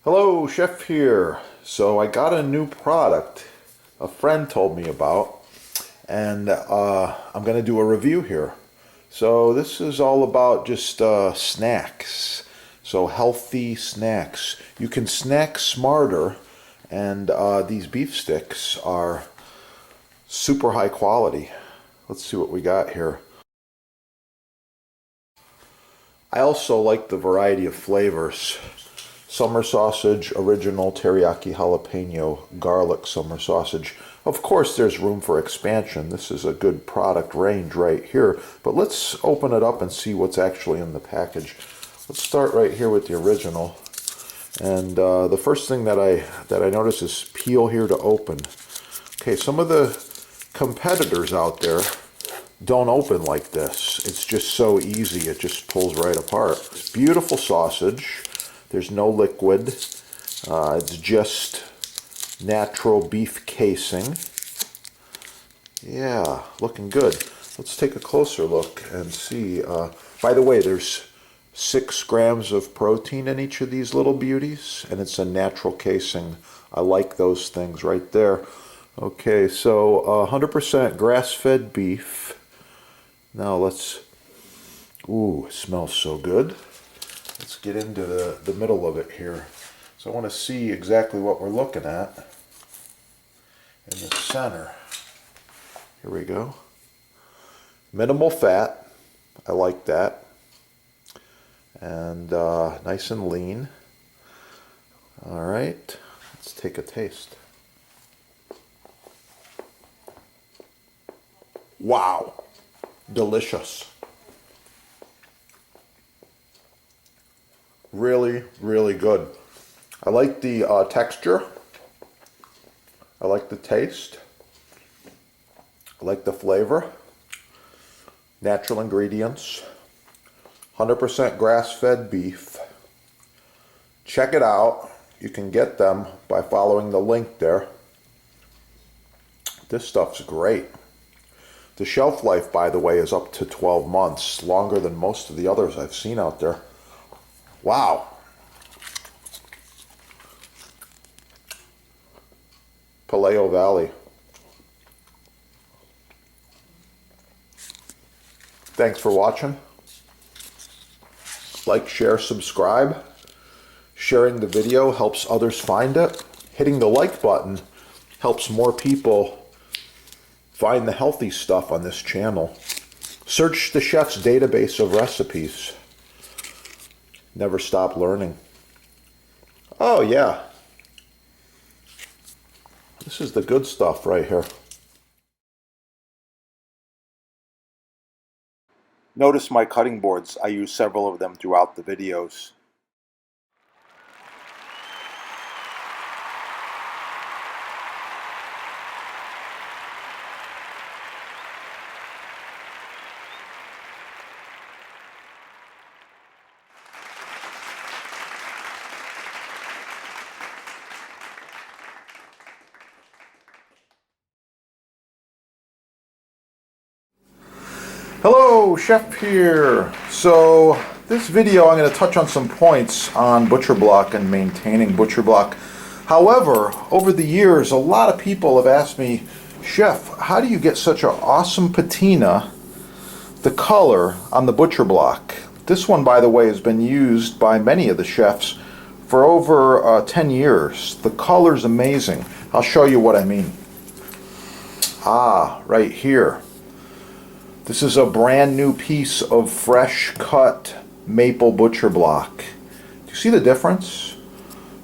Hello, Chef here. So I got a new product a friend told me about, and I'm going to do a review here. So this is all about just snacks. So healthy snacks. You can snack smarter, and these beef sticks are super high quality. Let's see what we got here. I also like the variety of flavors. Summer sausage, original teriyaki jalapeno, garlic summer sausage. Of course, there's room for expansion. This is a good product range right here. But let's open it up and see what's actually in the package. Let's start right here with the original. And the first thing that I notice is peel here to open. Okay, some of the competitors out there don't open like this. It's just so easy. It just pulls right apart. Beautiful sausage. There's no liquid. It's just natural beef casing. Yeah, looking good. Let's take a closer look and see. By the way, there's 6 grams of protein in each of these little beauties, and it's a natural casing. I like those things right there. Okay, so 100% grass-fed beef. Now let's, ooh, it smells so good. Let's get into the middle of it here. So I want to see exactly what we're looking at in the center. Here we go. Minimal fat. I like that. And nice and lean. All right. Let's take a taste. Wow. Delicious. Really, really good. I like the texture. I like the taste. I like the flavor. Natural ingredients. 100% grass-fed beef. Check it out. You can get them by following the link there. This stuff's great. The shelf life, by the way, is up to 12 months, longer than most of the others I've seen out there. Wow. Paleo Valley. Thanks for watching. Like, share, subscribe. Sharing the video helps others find it. Hitting the like button helps more people find the healthy stuff on this channel. Search the chef's database of recipes. Never stop learning. Oh yeah. This is the good stuff right here. Notice my cutting boards. I use several of them throughout the videos. Hello, Chef here. So this video I'm going to touch on some points on butcher block and maintaining butcher block. However, over the years a lot of people have asked me, Chef, how do you get such an awesome patina, the color on the butcher block? This one, by the way, has been used by many of the chefs for over 10 years. The color's amazing. I'll show you what I mean. Ah, right here. This is a brand new piece of fresh cut maple butcher block. Do you see the difference?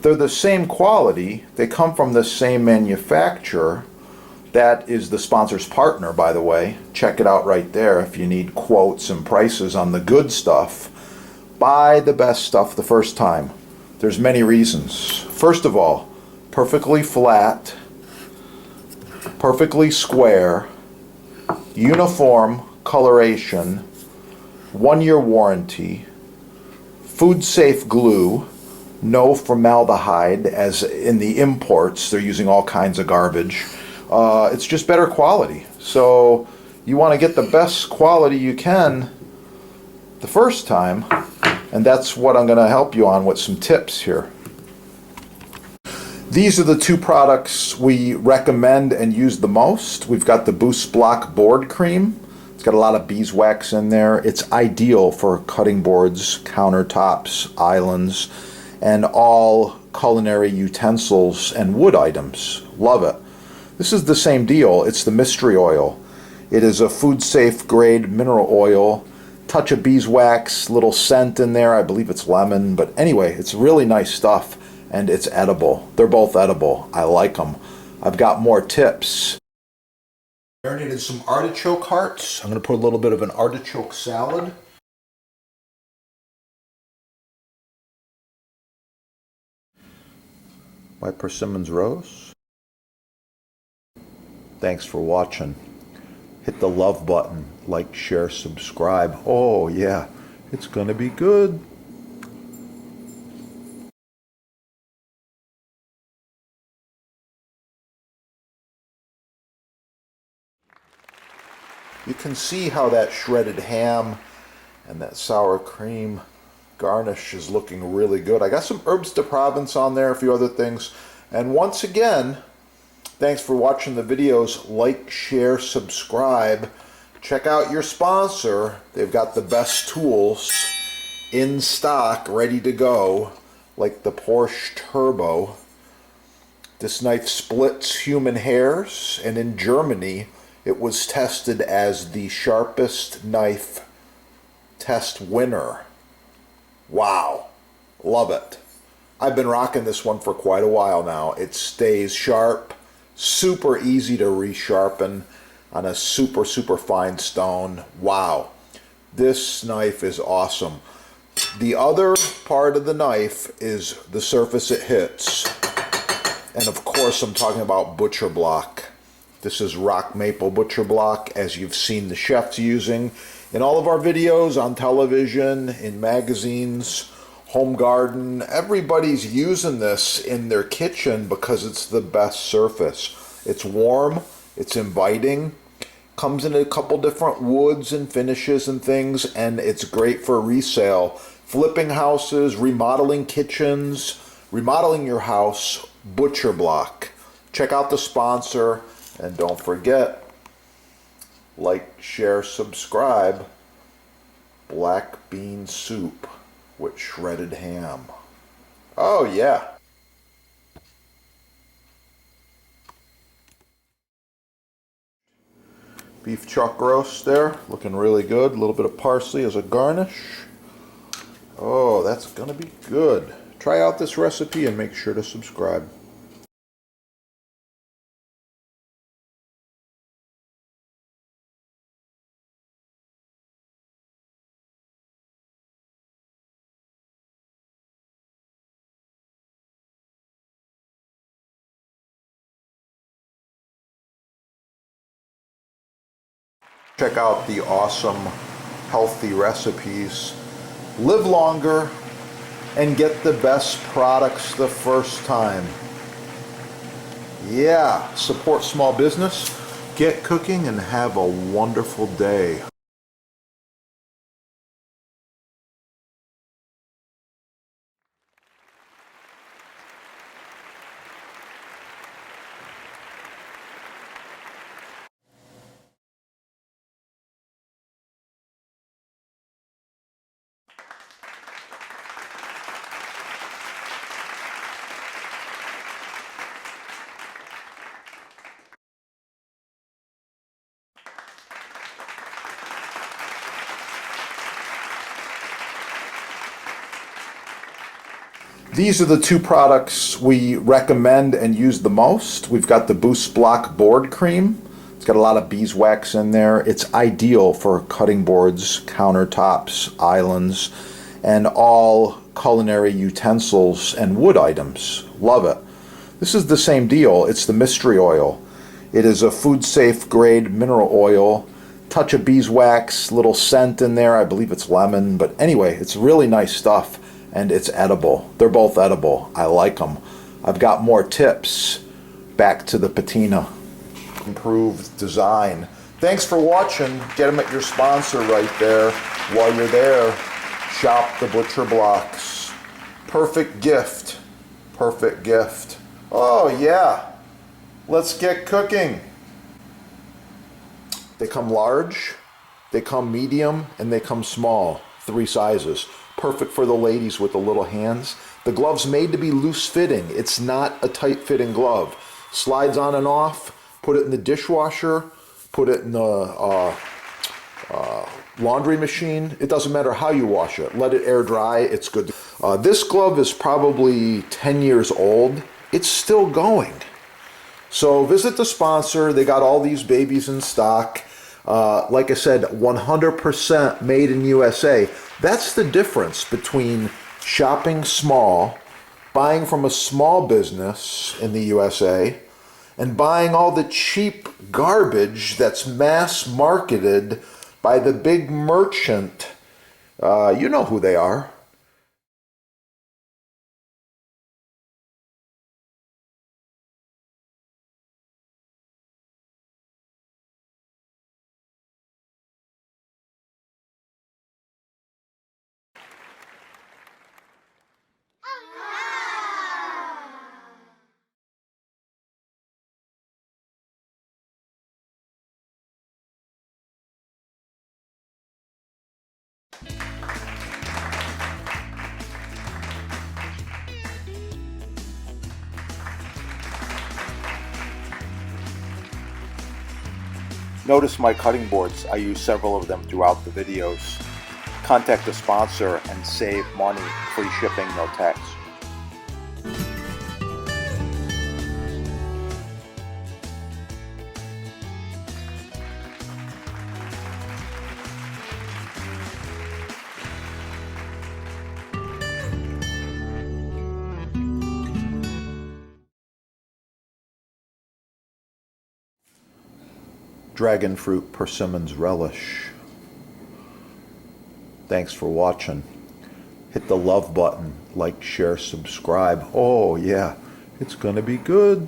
They're the same quality. They come from the same manufacturer. That is the sponsor's partner, by the way. Check it out right there if you need quotes and prices on the good stuff. Buy the best stuff the first time. There's many reasons. First of all, perfectly flat, perfectly square, uniform coloration, 1-year warranty, food safe glue, no formaldehyde, as in the imports they're using all kinds of garbage. It's just better quality. So you want to get the best quality you can the first time, and that's what I'm going to help you on with some tips here. These are the two products we recommend and use the most. We've got the Boost Block board cream. It's got a lot of beeswax in there. It's ideal for cutting boards, countertops, islands, and all culinary utensils and wood items. Love it. This is the same deal. It's the mystery oil. It is a food safe grade mineral oil. Touch of beeswax, little scent in there. I believe it's lemon, but anyway, it's really nice stuff and it's edible. They're both edible. I like them. I've got more tips. Marinated some artichoke hearts. I'm going to put a little bit of an artichoke salad. My persimmons roast. Thanks for watching. Hit the love button, like, share, subscribe. Oh yeah, it's gonna be good. You can see how that shredded ham and that sour cream garnish is looking really good. I got some herbes de Provence on there, a few other things. And once again, thanks for watching the videos. Like, share, subscribe. Check out your sponsor. They've got the best tools in stock, ready to go, like the Porsche Turbo. This knife splits human hairs, and in Germany, it was tested as the sharpest knife test winner. Wow, love it. I've been rocking this one for quite a while now. It stays sharp, super easy to resharpen on a super fine stone. Wow, this knife is awesome. The other part of the knife is the surface it hits. And of course I'm talking about butcher block. This is rock maple butcher block, as you've seen the chefs using in all of our videos, on television, in magazines, home garden. Everybody's using this in their kitchen because it's the best surface. It's warm, it's inviting, comes in a couple different woods and finishes and things, and it's great for resale. Flipping houses, remodeling kitchens, remodeling your house, butcher block. Check out the sponsor. And don't forget, like, share, subscribe. Black bean soup with shredded ham. Oh yeah. Beef chuck roast there, looking really good. A little bit of parsley as a garnish. Oh, that's gonna be good. Try out this recipe and make sure to subscribe. Check out the awesome, healthy recipes. Live longer and get the best products the first time. Yeah, support small business, get cooking, and have a wonderful day. These are the two products we recommend and use the most. We've got the Boost Block board cream. It's got a lot of beeswax in there. It's ideal for cutting boards, countertops, islands, and all culinary utensils and wood items. Love it. This is the same deal. It's the mystery oil. It is a food safe grade mineral oil. Touch of beeswax, little scent in there. I believe it's lemon, but anyway, it's really nice stuff. And it's edible. They're both edible. I like them. I've got more tips. Back to the patina. Improved design. Thanks for watching. Get them at your sponsor right there. While you're there, shop the butcher blocks. Perfect gift. Perfect gift. Oh yeah, let's get cooking. They come large, they come medium, and they come small. 3 sizes. Perfect for the ladies with the little hands. The glove's made to be loose fitting. It's not a tight fitting glove. Slides on and off. Put it in the dishwasher. Put it in the laundry machine. It doesn't matter how you wash it. Let it air dry. It's good. This glove is probably 10 years old. It's still going. So visit the sponsor. They got all these babies in stock. Like I said, 100% made in USA. That's the difference between shopping small, buying from a small business in the USA, and buying all the cheap garbage that's mass marketed by the big merchant. You know who they are. Notice my cutting boards. I use several of them throughout the videos. Contact the sponsor and save money. Free shipping, no tax. Dragon fruit persimmons relish. Thanks for watching. Hit the love button, like, share, subscribe. Oh yeah, it's gonna be good.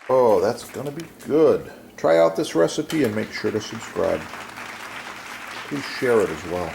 Oh, that's gonna be good. Try out this recipe and make sure to subscribe. Please share it as well.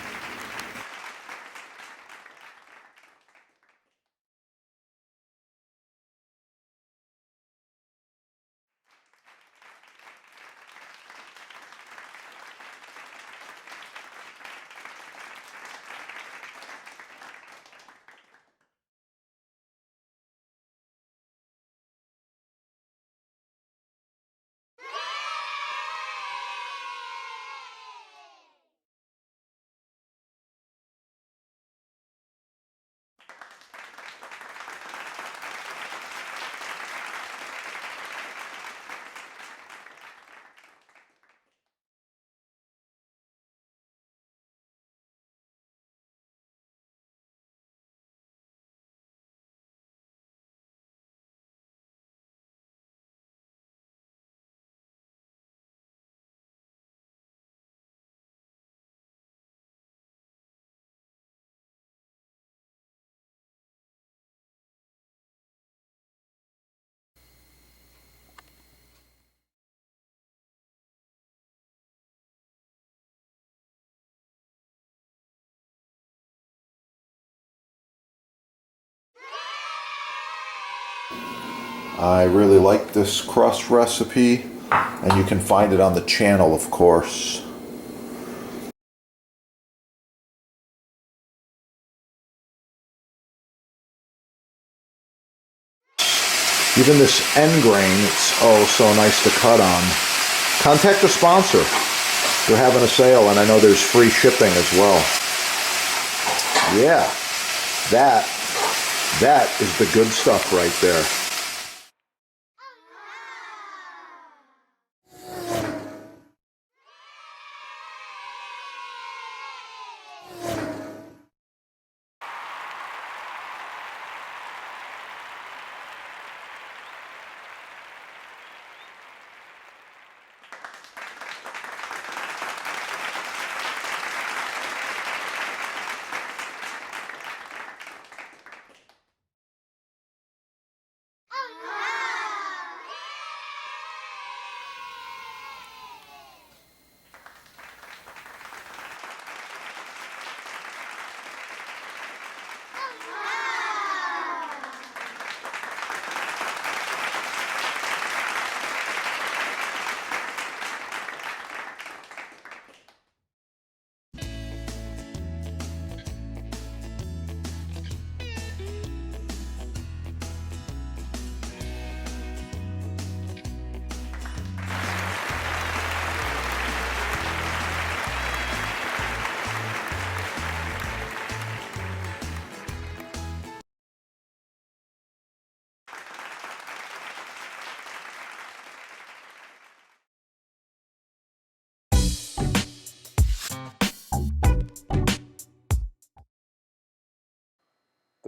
I really like this crust recipe, and you can find it on the channel, of course. Even this end grain, it's oh so nice to cut on. Contact the sponsor. They're having a sale, and I know there's free shipping as well. Yeah, that is the good stuff right there.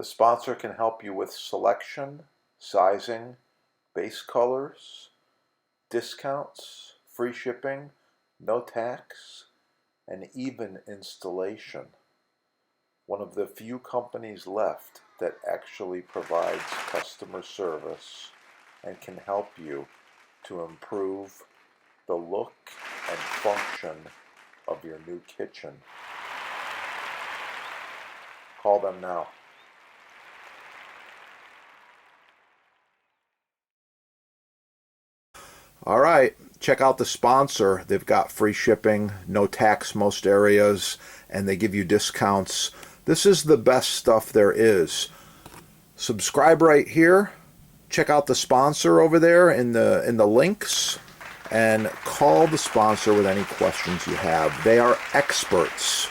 The sponsor can help you with selection, sizing, base colors, discounts, free shipping, no tax, and even installation. One of the few companies left that actually provides customer service and can help you to improve the look and function of your new kitchen. Call them now. All right, check out the sponsor. They've got free shipping, no tax most areas, and they give you discounts. This is the best stuff there is. Subscribe right here. Check out the sponsor over there in the links, and call the sponsor with any questions you have. They are experts.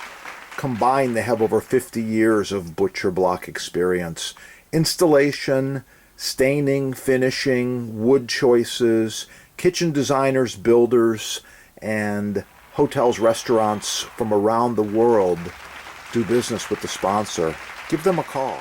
Combined, they have over 50 years of butcher block experience. Installation, staining, finishing, wood choices, kitchen designers, builders, and hotels, restaurants from around the world do business with the sponsor. Give them a call.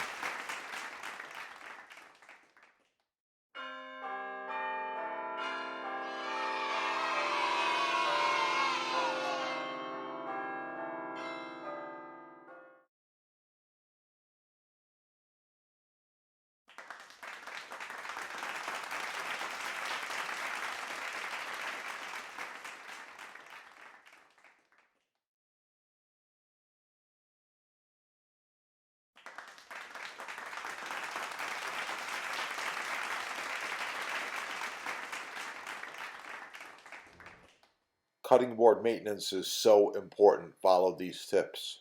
Cutting board maintenance is so important. Follow these tips.